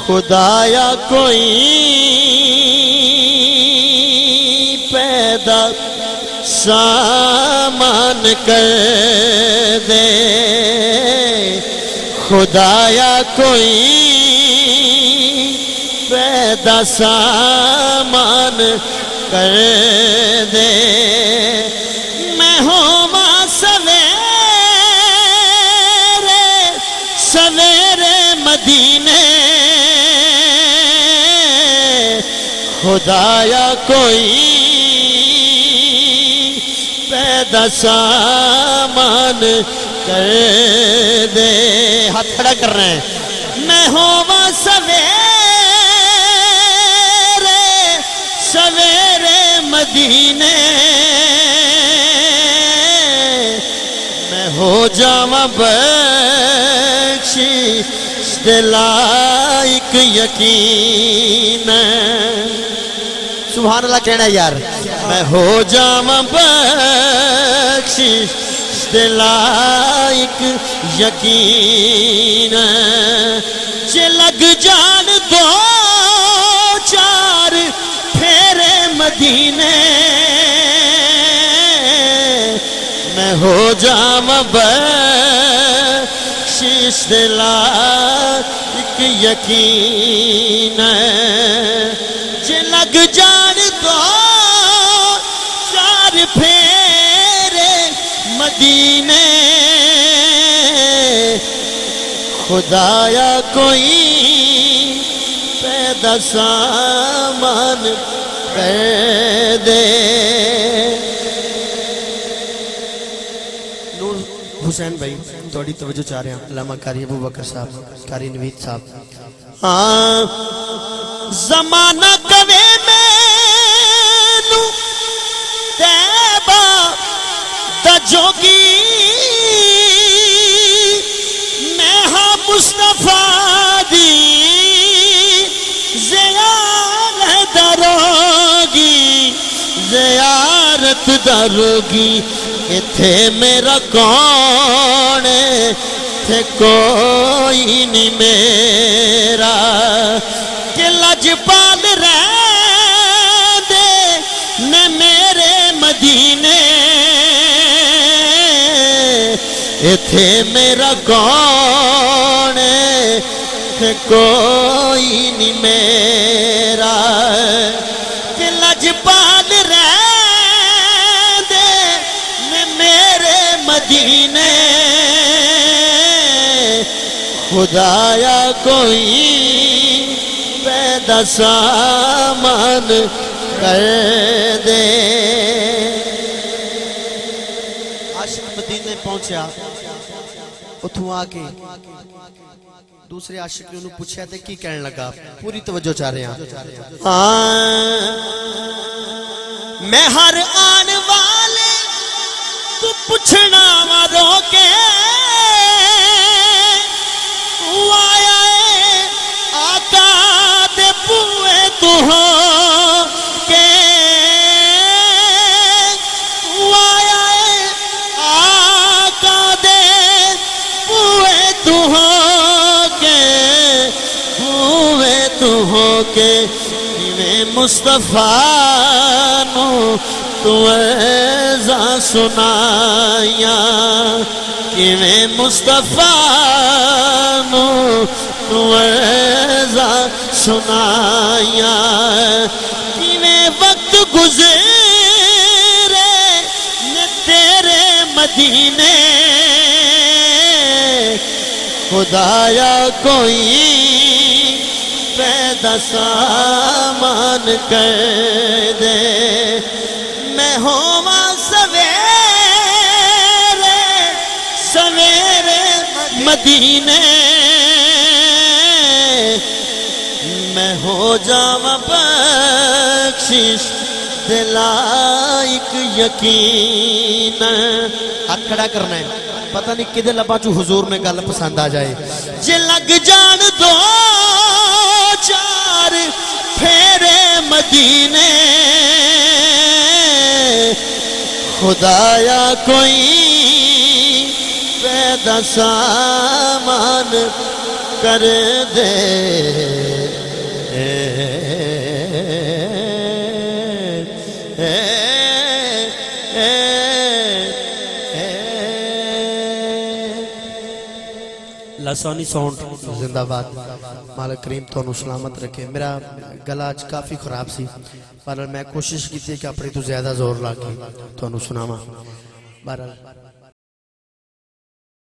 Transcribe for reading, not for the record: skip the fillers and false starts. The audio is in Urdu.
خدایا کوئی پیدا سامان کر دے، خدایا کوئی پیدا سامان کر دے، میں ہوا سویرے سویرے مدینے، خدایا کوئی پیدا سامان کر دے۔ ہاتھ کھڑا کر رہے ہیں، میں ہوا سویرے سویرے مدینے، میں ہو جاواں بخشش دے لائق یقین، سبحان اللہ کہنا یار، میں ہو جاواں بخشش دے لائق یقین، جے لگ جان دو چار پھیرے مدینے، میں ہو جاواں بخشش دے لائق یقین، جے لگ جان دو چار پھیرے مدینے، خدایا کوئی پیدا سامان کر دے۔ نور حسین بھائی تھوڑی توجہ چاہ رہے ہیں، علامہ قاری ابو بکر صاحب، قاری نوید صاحب۔ ہاں زمانہ کوے مینوں تیبہ دا جوگی، میں ہاں مصطفیٰ دی زیارت دروگی، زیارت دروگی، اتھے میرا کون ہے، اتھے کوئی نہیں میرا، کہ لجپال رہ دے نے میرے مدینے، اتھے میرا کون ہے، اتھے کوئی نہیں میرا، کہ لجپال رہ دے نے میرے مدینے، خدایا کوئی پیدا سامان کر دے۔ عاشق مدینے پہنچیا، اتھوں آکے دوسرے عاشق نے انہوں پوچھا تھے کی کہنے لگا، پوری توجہ چاہ رہے ہیں۔ میں ہر آن والے تو پوچھنا رو کے، تو آیا ہے آقا دے بوئے تو ہو کے، تو آیا ہے آقا دے بوئے تو ہو کے، بوئے تو ہو کے، میں مصطفیٰ نو تو ایزا سنایا، کہ میں مصطفیٰ نو تو ایزا سنایا، کہ میں وقت گزرے نے تیرے مدینے، خدایا کوئی پیدا سامان کر دے، میں ہوا سویرے سویرے مدینے، میں ہو جاواں بخشش دے لائق یقین۔ ہاتھ کھڑا کرنا ہے، پتہ نہیں کدے لبا چو حضور میں گل پسند آ جائے، جے لگ جان دو چار پھیرے مدینے، خدایا کوئی پیدا سامان کر دے۔ لسانی ساؤنڈ زندہ باد مالک کریم تو سلامت رکھے میرا گلا آج کافی خراب سی پر میں کوشش کی تھی کہ اپنی تو زیادہ زور لا کے تو سناواں بہرحال